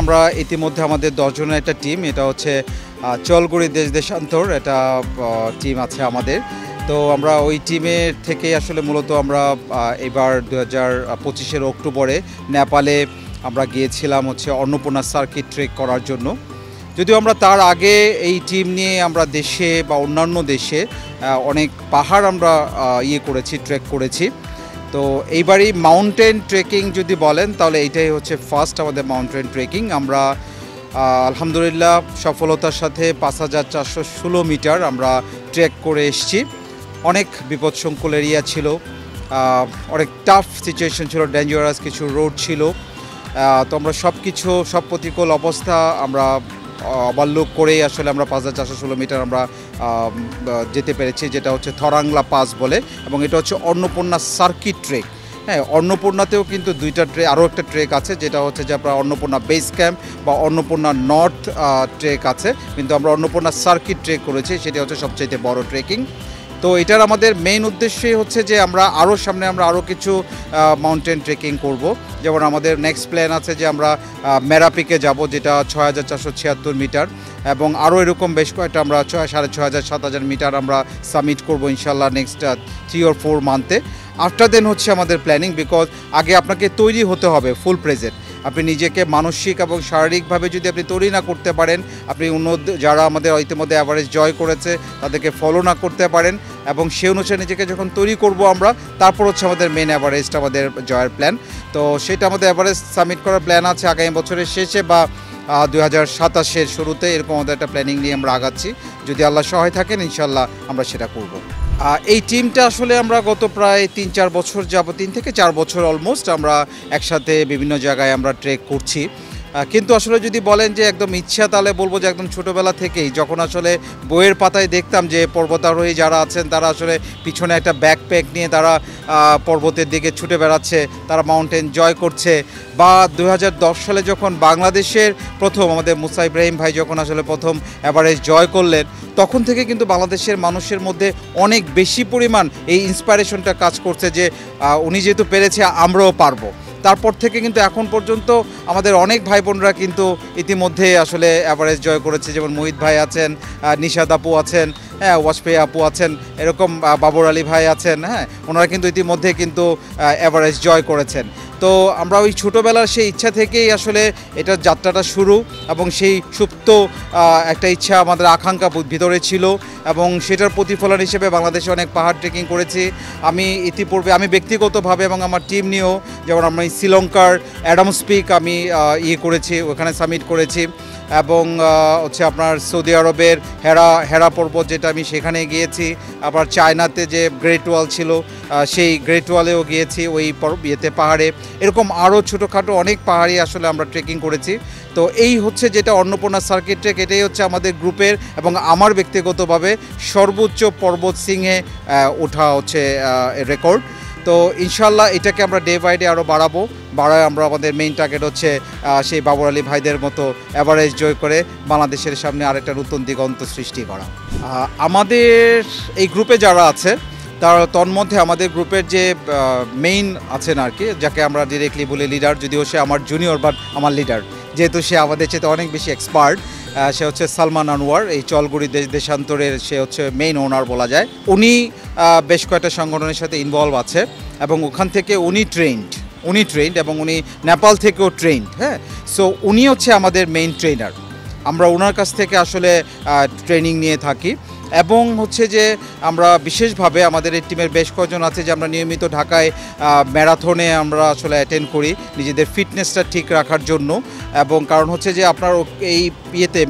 আমরা ইতিমধ্যে আমাদের 10 জনের একটা টিম, এটা হচ্ছে চলগুড়ি দেশান্তর এটা টিম আছে আমাদের। তো আমরা ওই টিমের থেকে আসলে মূলত আমরা এবার 2025-এর অক্টোবরে নেপালে আমরা গিয়েছিলাম হচ্ছে অন্নপূর্ণা সার্কিট ট্রেক করার জন্য। যদিও আমরা তার আগে এই টিম নিয়ে আমরা দেশে বা অন্যান্য দেশে অনেক পাহাড় আমরা করেছি, ট্রেক করেছি। তো এইবারই মাউন্টেন ট্রেকিং যদি বলেন তাহলে এইটাই হচ্ছে ফার্স্ট আমাদের মাউন্টেন ট্রেকিং। আমরা আলহামদুলিল্লাহ সফলতার সাথে 5416 মিটার আমরা ট্রেক করে এসেছি। অনেক বিপদসংকুল এরিয়া ছিল, অনেক টাফ সিচুয়েশন ছিল, ডেঞ্জারাস কিছু রোড ছিল। তো আমরা সব প্রতিকূল অবস্থা আমরা ওভারলুক করেই আসলে আমরা 5416 মিটার আমরা যেতে পেরেছি, যেটা হচ্ছে থরাংলা পাস বলে, এবং এটা হচ্ছে অন্নপূর্ণা সার্কিট ট্রেক। হ্যাঁ, অন্নপূর্ণাতেও কিন্তু আরও একটা ট্রেক আছে, যেটা হচ্ছে যে আপনার অন্নপূর্ণা বেস ক্যাম্প বা অন্নপূর্ণা নর্থ ট্রেক আছে, কিন্তু আমরা অন্নপূর্ণা সার্কিট ট্রেক করেছি, সেটা হচ্ছে সবচেয়ে বড় ট্রেকিং। তো এটার আমাদের মেইন উদ্দেশ্যই হচ্ছে যে আমরা সামনে আরও কিছু মাউন্টেন ট্রেকিং করব। যেমন আমাদের নেক্সট প্ল্যান আছে যে আমরা মেরাপিকে যাব, যেটা 6476 মিটার, এবং আরও এরকম বেশ কয়েকটা আমরা 6500-7000 মিটার আমরা সামিট করব ইনশাল্লাহ নেক্সট 3 or 4 মান্থে। আফটার দেন হচ্ছে আমাদের প্ল্যানিং, বিকজ আগে আপনাকে তৈরি হতে হবে ফুল প্রেজেন্ট। আপনি নিজেকে মানসিক এবং শারীরিকভাবে যদি আপনি তৈরি না করতে পারেন, আপনি অন্য যারা আমাদের ইতিমধ্যে অ্যাভারেজ জয় করেছে তাদেরকে ফলো না করতে পারেন, এবং সে অনুসারে নিজেকে যখন তৈরি করব আমরা, তারপর হচ্ছে আমাদের মেন অ্যাভারেজটা আমাদের জয়ের প্ল্যান। তো সেটা আমাদের অ্যাভারেজ সাবমিট করার প্ল্যান আছে আগামী বছরের শেষে বা 2027-এর শুরুতে, এরকম আমাদের একটা প্ল্যানিং নিয়ে আমরা আগাচ্ছি। যদি আল্লাহ সহায় থাকেন ইনশাল্লাহ আমরা সেটা করব। এই টিমটা আসলে আমরা গত প্রায় 3-4 বছর যাব, 3 থেকে 4 বছর অলমোস্ট আমরা একসাথে বিভিন্ন জায়গায় আমরা ট্রেক করছি। কিন্তু আসলে যদি বলেন যে একদম ইচ্ছা, তাহলে বলবো যে একদম ছোটোবেলা থেকেই, যখন আসলে বইয়ের পাতায় দেখতাম যে পর্বতারোহী যারা আছেন তারা আসলে পিছনে একটা ব্যাকপ্যাক নিয়ে তারা পর্বতের দিকে ছুটে বেড়াচ্ছে, তারা মাউন্টেন জয় করছে। বা 2010 সালে যখন বাংলাদেশের প্রথম আমাদের মুসা ইব্রাহিম ভাই যখন আসলে প্রথম এভারেস্ট জয় করলেন, তখন থেকে কিন্তু বাংলাদেশের মানুষের মধ্যে অনেক বেশি পরিমাণ এই ইন্সপায়ারেশনটা কাজ করছে যে উনি যেহেতু পেরেছে আমরাও পারবো। তারপর থেকে কিন্তু এখন পর্যন্ত আমাদের অনেক ভাই বোনরা কিন্তু ইতিমধ্যে আসলে এভারেস্ট জয় করেছে, যেমন মোহিত ভাই আছেন, নিশাদ আপু আছেন, হ্যাঁ, ওয়াজপেয়ী আপু আছেন, এরকম বাবর আলী ভাই আছেন। হ্যাঁ, ওনারা কিন্তু ইতিমধ্যে কিন্তু এভারেস্ট জয় করেছেন। তো আমরা ওই ছোটোবেলার সেই ইচ্ছা থেকেই আসলে এটার যাত্রাটা শুরু, এবং সেই সুপ্ত একটা ইচ্ছা আমাদের আকাঙ্ক্ষা ভিতরে ছিল, এবং সেটার প্রতিফলন হিসেবে বাংলাদেশে অনেক পাহাড় ট্রেকিং করেছি। আমি ব্যক্তিগতভাবে এবং আমার টিম নিয়েও, যেমন আমি শ্রীলঙ্কার অ্যাডামস পিক আমি করেছি, ওখানে সামিট করেছি, এবং হচ্ছে আপনার সৌদি আরবের হেরা পর্বত, যেটা আমি সেখানে গিয়েছি। আবার চায়নাতে যে গ্রেট ওয়াল ছিল সেই গ্রেট ওয়ালেও গিয়েছি, ওই পাহাড়ে। এরকম আরও ছোটোখাটো অনেক পাহাড়ি আসলে আমরা ট্রেকিং করেছি। তো এই হচ্ছে যেটা অন্নপূর্ণা সার্কিট ট্রেক, এটাই হচ্ছে আমাদের গ্রুপের এবং আমার ব্যক্তিগতভাবে সর্বোচ্চ পর্বত শৃঙ্গে ওঠা হচ্ছে রেকর্ড। তো ইনশাল্লাহ এটাকে আমরা ডে বাই ডে আরও বাড়ায় আমরা আমাদের মেইন টার্গেট হচ্ছে সেই বাবর আলী ভাইদের মতো এভারেস্ট জয় করে বাংলাদেশের সামনে আরেকটা নতুন দিগন্ত সৃষ্টি করা। আমাদের এই গ্রুপে যারা আছে তার তন্মধ্যে আমাদের গ্রুপের যে মেইন আছেন আর কি, যাকে আমরা ডিরেক্টলি বলি লিডার, যদিও সে আমার জুনিয়র বাট আমার লিডার, যেহেতু সে আমাদের চেয়ে অনেক বেশি এক্সপার্ট। সে হচ্ছে সালমান আনোয়ার, এই চলগুড়ি দেশান্তরের সে হচ্ছে মেইন ওনার বলা যায়। উনি বেশ কয়েকটা সংগঠনের সাথে ইনভলভ আছে, এবং ওখান থেকে উনি ট্রেন্ড এবং উনি নেপাল থেকেও ট্রেন্ড। হ্যাঁ, সো উনি হচ্ছে আমাদের মেইন ট্রেনার। আমরা ওনার কাছ থেকে আসলে ট্রেনিং নিয়ে থাকি, এবং হচ্ছে যে আমরা বিশেষভাবে আমাদের এই টিমের বেশ কয়েকজন আছে যে আমরা নিয়মিত ঢাকায় ম্যারাথনে আমরা আসলে অ্যাটেন্ড করি নিজেদের ফিটনেসটা ঠিক রাখার জন্য। এবং কারণ হচ্ছে যে আপনার এই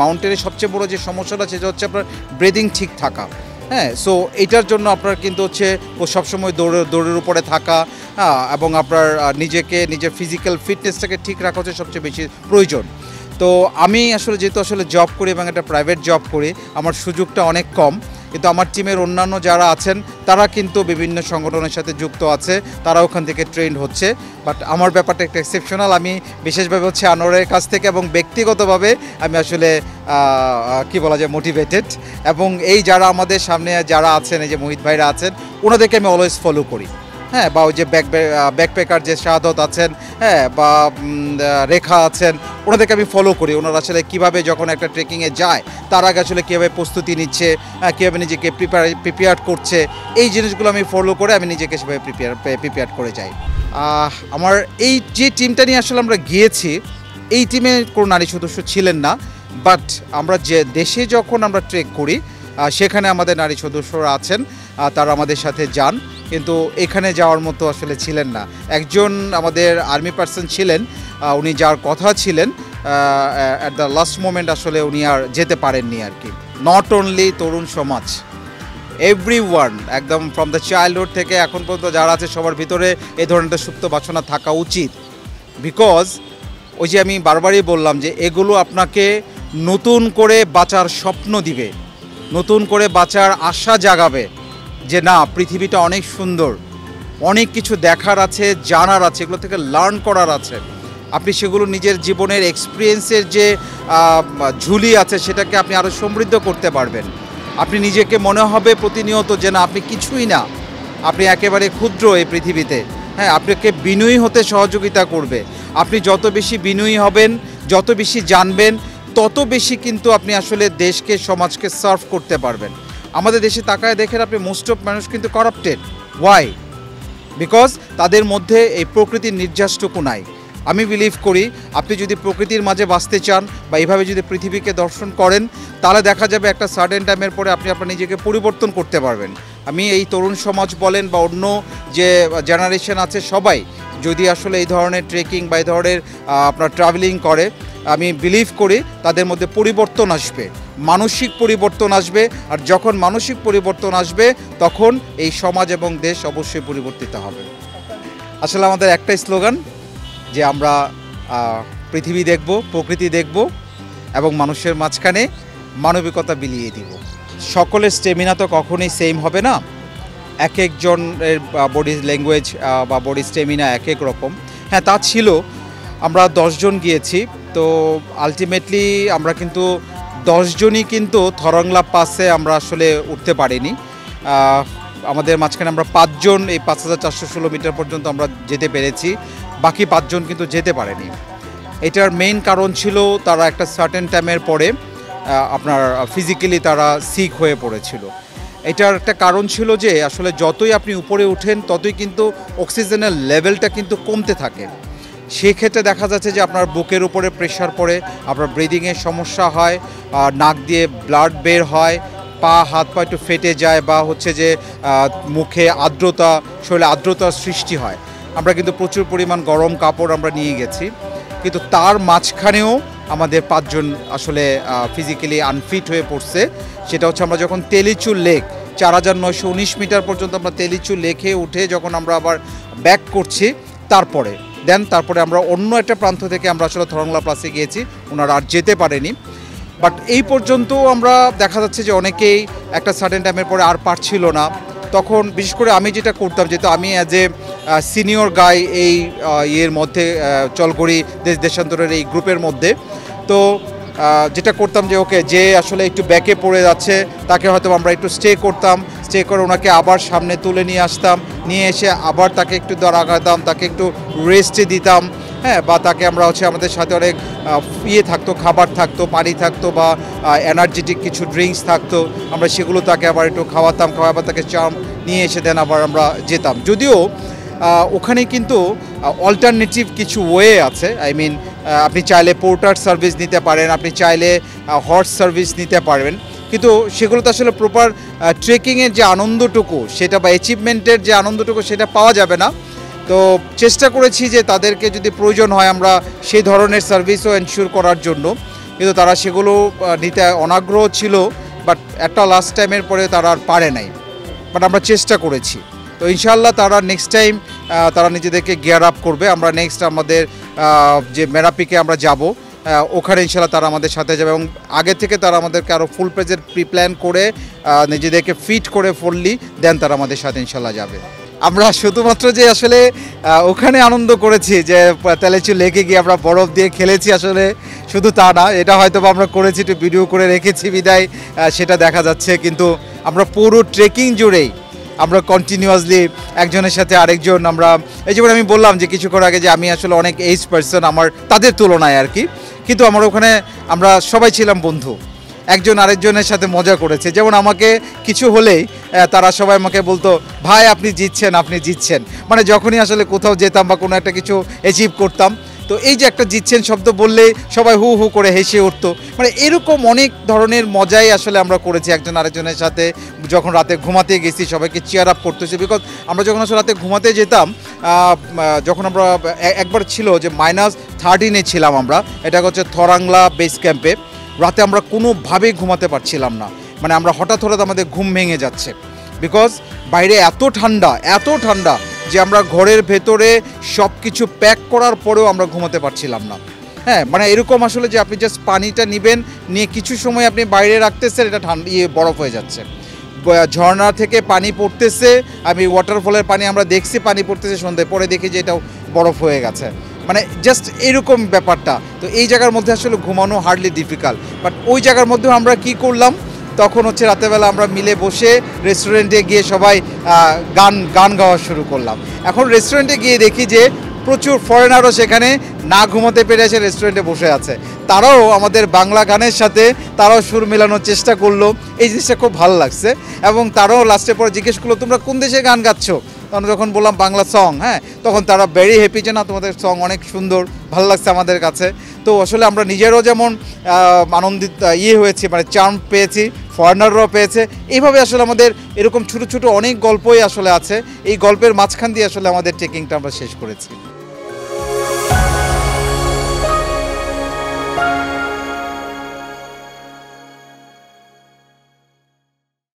মাউন্টেনের সবচেয়ে বড় যে সমস্যাটা সেটা হচ্ছে আপনার ব্রিদিং ঠিক থাকা। হ্যাঁ, সো এটার জন্য আপনার কিন্তু হচ্ছে সবসময় দৌড়ের উপরে থাকা, এবং আপনার নিজের ফিজিক্যাল ফিটনেসটাকে ঠিক রাখা হচ্ছে সবচেয়ে বেশি প্রয়োজন। তো আমি যেহেতু জব করি এবং একটা প্রাইভেট জব করি, আমার সুযোগটা অনেক কম, কিন্তু আমার টিমের অন্যান্য যারা আছেন তারা কিন্তু বিভিন্ন সংগঠনের সাথে যুক্ত আছে, তারা ওখান থেকে ট্রেন্ড হচ্ছে। বাট আমার ব্যাপারটা একটা এক্সেপশনাল, আমি বিশেষভাবে হচ্ছে আনোয়ারের কাছ থেকে এবং ব্যক্তিগতভাবে আমি আসলে কি বলা যায় মোটিভেটেড, এবং এই যারা আমাদের সামনে যারা আছেন, এই যে মোহিত ভাইরা আছেন, ওনাদেরকে আমি অলওয়েজ ফলো করি। হ্যাঁ, বা ওই যে ব্যাকপ্যাকার যে শাহাদত আছেন, হ্যাঁ, বা রেখা আছেন, ওনাদেরকে আমি ফলো করি। ওনারা আসলে কীভাবে যখন একটা ট্রেকিংয়ে যায় তার আগে আসলে কীভাবে প্রস্তুতি নিচ্ছে, কীভাবে নিজেকে প্রিপেয়ার করছে, এই জিনিসগুলো আমি ফলো করে আমি নিজেকে সেভাবে প্রিপেয়ার করে যাই। আমার এই যে টিমটা নিয়ে আসলে আমরা গিয়েছি, এই টিমে কোনো নারী সদস্য ছিলেন না, বাট আমরা যে দেশে যখন আমরা ট্রেক করি সেখানে আমাদের নারী সদস্যরা আছেন, তারা আমাদের সাথে যান, কিন্তু এখানে যাওয়ার মতো আসলে ছিলেন না। একজন আমাদের আর্মি পার্সন ছিলেন, উনি যার কথা ছিলেন, অ্যাট দ্য লাস্ট মোমেন্ট আসলে উনি আর যেতে পারেননি আর কি। নট অনলি তরুণ সমাজ, এভরিওয়ান, একদম ফ্রম দ্য চাইল্ডহুড থেকে এখন পর্যন্ত যারা আছে সবার ভিতরে এই ধরনের সুপ্ত বাসনা থাকা উচিত। বিকজ ওই যে আমি বারবারই বললাম যে এগুলো আপনাকে নতুন করে বাঁচার স্বপ্ন দিবে, নতুন করে বাঁচার আশা জাগাবে যে না, পৃথিবীটা অনেক সুন্দর, অনেক কিছু দেখার আছে, জানার আছে, এগুলো থেকে লার্ন করার আছে। আপনি সেগুলো নিজের জীবনের এক্সপিরিয়েন্সের যে ঝুলি আছে সেটাকে আপনি আরও সমৃদ্ধ করতে পারবেন। আপনি নিজেকে মনে হবে প্রতিনিয়ত যে না, আপনি কিছুই না, আপনি একেবারে ক্ষুদ্র এই পৃথিবীতে। হ্যাঁ, আপনাকে বিনয়ী হতে সহযোগিতা করবে। আপনি যত বেশি বিনয়ী হবেন, যত বেশি জানবেন, তত বেশি কিন্তু আপনি আসলে দেশকে, সমাজকে সার্ভ করতে পারবেন। আমাদের দেশে তাকায় দেখেন আপনি, মোস্ট অফ মানুষ কিন্তু করাপ্টেড। ওয়াই? বিকজ তাদের মধ্যে এই প্রকৃতির নির্যাসটুকু নাই। আমি বিলিভ করি আপনি যদি প্রকৃতির মাঝে বাঁচতে চান বা এইভাবে যদি পৃথিবীকে দর্শন করেন, তাহলে দেখা যাবে একটা সার্টেন টাইমের পরে আপনি আপনার নিজেকে পরিবর্তন করতে পারবেন। আমি এই তরুণ সমাজ বলেন বা অন্য যে জেনারেশন আছে, সবাই যদি আসলে এই ধরনের ট্রেকিং বা এই ধরনের আপনার ট্রাভেলিং করে, আমি বিলিভ করি তাদের মধ্যে পরিবর্তন আসবে, মানসিক পরিবর্তন আসবে। আর যখন মানসিক পরিবর্তন আসবে তখন এই সমাজ এবং দেশ অবশ্যই পরিবর্তিত হবে। আসলে আমাদের একটাই স্লোগান যে আমরা পৃথিবী দেখব, প্রকৃতি দেখব এবং মানুষের মাঝখানে মানবিকতা বিলিয়ে দিব। সকলের স্টেমিনা তো কখনোই সেম হবে না, এক একজনের বডি ল্যাঙ্গুয়েজ বা বডি স্টেমিনা এক এক রকম। হ্যাঁ, তা ছিল। আমরা 10 জন গিয়েছি, তো আলটিমেটলি আমরা কিন্তু 10 জনই কিন্তু থরংলা পাসে আমরা আসলে উঠতে পারিনি। আমাদের মাঝখানে আমরা 5 জন এই 5416 মিটার পর্যন্ত আমরা যেতে পেরেছি, বাকি 5 জন কিন্তু যেতে পারেনি। এটার মেইন কারণ ছিল তারা একটা সার্টেন টাইমের পরে আপনার ফিজিক্যালি তারা সিক হয়ে পড়েছিল। এটার একটা কারণ ছিল যে আসলে যতই আপনি উপরে উঠেন ততই কিন্তু অক্সিজেনের লেভেলটা কিন্তু কমতে থাকে। সেক্ষেত্রে দেখা যাচ্ছে যে আপনার বুকের উপরে প্রেশার পড়ে, আপনার ব্রিদিংয়ের সমস্যা হয়, নাক দিয়ে ব্লাড বের হয়, পা হাত পা একটু ফেটে যায়, বা হচ্ছে যে মুখে আর্দ্রতা, শরীরে আর্দ্রতার সৃষ্টি হয়। আমরা কিন্তু প্রচুর পরিমাণ গরম কাপড় আমরা নিয়ে গেছি, কিন্তু তার মাঝখানেও আমাদের 5 জন আসলে ফিজিক্যালি আনফিট হয়ে পড়ছে। সেটা হচ্ছে আমরা যখন তেলিচু লেক 4919 মিটার পর্যন্ত আমরা তেলিচু লেকে উঠে যখন আমরা আবার ব্যাক করছি, তারপরে আমরা অন্য একটা প্রান্ত থেকে আমরা আসলে থরংলা প্লাসে গিয়েছি, ওনারা আর যেতে পারেনি। বাট এই পর্যন্ত আমরা দেখা যাচ্ছে যে অনেকেই একটা সার্টেন টাইমের পরে আর পারছিল না। তখন বিশেষ করে আমি যেটা করতাম, যেহেতু আমি অ্যাজ এ সিনিয়র গাই এই ইয়ের মধ্যে, চলগড়ি দেশান্তরের এই গ্রুপের মধ্যে, তো যেটা করতাম যে ওকে, যে আসলে একটু ব্যাকে পড়ে যাচ্ছে তাকে হয়তো আমরা একটু স্টে করে ওনাকে আবার সামনে তুলে নিয়ে আসতাম, নিয়ে এসে আবার তাকে একটু দাঁড়াতাম, তাকে একটু রেস্টে দিতাম। হ্যাঁ, বা তাকে আমরা হচ্ছে আমাদের সাথে অনেক থাকতো, খাবার থাকতো, পানি থাকতো, বা এনার্জেটিক কিছু ড্রিঙ্কস থাকতো, আমরা সেগুলো তাকে আবার একটু খাওয়াতাম, আবার তাকে চাম নিয়ে এসে দেন আবার আমরা যেতাম। যদিও ওখানে কিন্তু অল্টারনেটিভ কিছু ওয়ে আছে, আই মিন আপনি চাইলে পোর্টার সার্ভিস নিতে পারেন, আপনি চাইলে হর্স সার্ভিস নিতে পারবেন, কিন্তু সেগুলো তো আসলে প্রপার ট্রেকিংয়ের যে আনন্দটুকু সেটা বা অ্যাচিভমেন্টের যে আনন্দটুকু সেটা পাওয়া যাবে না। তো চেষ্টা করেছি যে তাদেরকে যদি প্রয়োজন হয় আমরা সেই ধরনের সার্ভিসও এনশিওর করার জন্য, কিন্তু তারা সেগুলো নিতে অনাগ্রহ ছিল। বাট একটা লাস্ট টাইমের পরে তারা আর পারে নাই, বাট আমরা চেষ্টা করেছি। তো ইনশাআল্লাহ তারা নেক্সট টাইম তারা নিজেদেরকে গিয়ার আপ করবে। আমরা নেক্সট আমাদের যে মেরাপিকে আমরা যাব, ওখানে ইনশাআল্লাহ তারা আমাদের সাথে যাবে, এবং আগে থেকে তারা আমাদেরকে আরও ফুল পেজের প্রিপ্ল্যান করে নিজেদেরকে ফিট করে ফুললি দেন তারা আমাদের সাথে ইনশাআল্লাহ যাবে। আমরা শুধুমাত্র যে আসলে ওখানে আনন্দ করেছি, যে তেলেচু লেকে গিয়ে আমরা বরফ দিয়ে খেলেছি, আসলে শুধু তা না, এটা হয়তো আমরা করেছি, একটু ভিডিও করে রেখেছি বিদায় সেটা দেখা যাচ্ছে, কিন্তু আমরা পুরো ট্রেকিং জুড়েই আমরা কন্টিনিউয়াসলি একজনের সাথে আরেকজন আমরা এই যেমন আমি বললাম যে কিছুক্ষণ আগে যে আমি আসলে অনেক এজ পার্সন আমার তাদের তুলনায় আর কি, কিন্তু আমার ওখানে আমরা সবাই ছিলাম বন্ধু, একজন আরেকজনের সাথে মজা করেছে। যেমন আমাকে কিছু হলেই তারা সবাই আমাকে বলতো ভাই আপনি জিতছেন আপনি জিতছেন, মানে যখনই আসলে কোথাও যেতাম বা কোনো একটা কিছু অ্যাচিভ করতাম, তো এই যে একটা জিতছেন শব্দ বললেই সবাই হু হু করে হেসে উঠতো। মানে এরকম অনেক ধরনের মজাই আসলে আমরা করেছি একজন আরেকজনের সাথে। যখন রাতে ঘুমাতে গেছি সবাইকে চেয়ার আপ করতেছি, বিকজ আমরা যখন আসলে রাতে ঘুমাতে যেতাম যখন আমরা একবার ছিল যে -13 ছিলাম আমরা, এটা হচ্ছে থরাংলা বেস ক্যাম্পে। রাতে আমরা কোনোভাবেই ঘুমাতে পারছিলাম না, মানে আমরা হঠাৎ আমাদের ঘুম ভেঙে যাচ্ছে, বিকজ বাইরে এত ঠান্ডা যে আমরা ঘরের ভেতরে সব কিছু প্যাক করার পরেও আমরা ঘুমাতে পারছিলাম না। হ্যাঁ, মানে এরকম আসলে যে আপনি জাস্ট পানিটা নেবেন, নিয়ে কিছু সময় আপনি বাইরে রাখতেছেন, এটা বরফ হয়ে যাচ্ছে। ঝর্ণা থেকে পানি পড়তেছে, আমি ওয়াটারফলের পানি আমরা দেখছি পানি পড়তেছে সন্ধ্যায়, পরে দেখি যে এটাও বরফ হয়ে গেছে, মানে জাস্ট এরকম ব্যাপারটা। তো এই জায়গার মধ্যে আসলে ঘুমানো হার্ডলি ডিফিকাল্ট, বাট ওই জায়গার মধ্যেও আমরা কি করলাম, তখন হচ্ছে রাতেরবেলা আমরা মিলে বসে রেস্টুরেন্টে গিয়ে সবাই গান গাওয়া শুরু করলাম। এখন রেস্টুরেন্টে গিয়ে দেখি যে প্রচুর ফরেনারও সেখানে না ঘুমাতে পেরে এসে রেস্টুরেন্টে বসে আছে, তারাও আমাদের বাংলা গানের সাথে তারাও সুর মেলানোর চেষ্টা করলো। এই জিনিসটা খুব ভালো লাগছে, এবং তারাও লাস্টের পরে জিজ্ঞেস করলো তোমরা কোন দেশে গান গাচ্ছ, তখন যখন বললাম বাংলা সং, হ্যাঁ, তখন তারা ভেরি হ্যাপি যে না তোমাদের সং অনেক সুন্দর, ভালো লাগছে আমাদের কাছে। তো আসলে আমরা নিজেরাও যেমন আনন্দিত হয়েছি, মানে চার্ম পেয়েছি, ফরেনাররাও পেয়েছে। এইভাবে আসলে আমাদের এরকম ছোটো ছোটো অনেক গল্পই আসলে আছে, এই গল্পের মাঝখান দিয়ে আসলে আমাদের ট্রেকিংটা আমরা শেষ করেছি।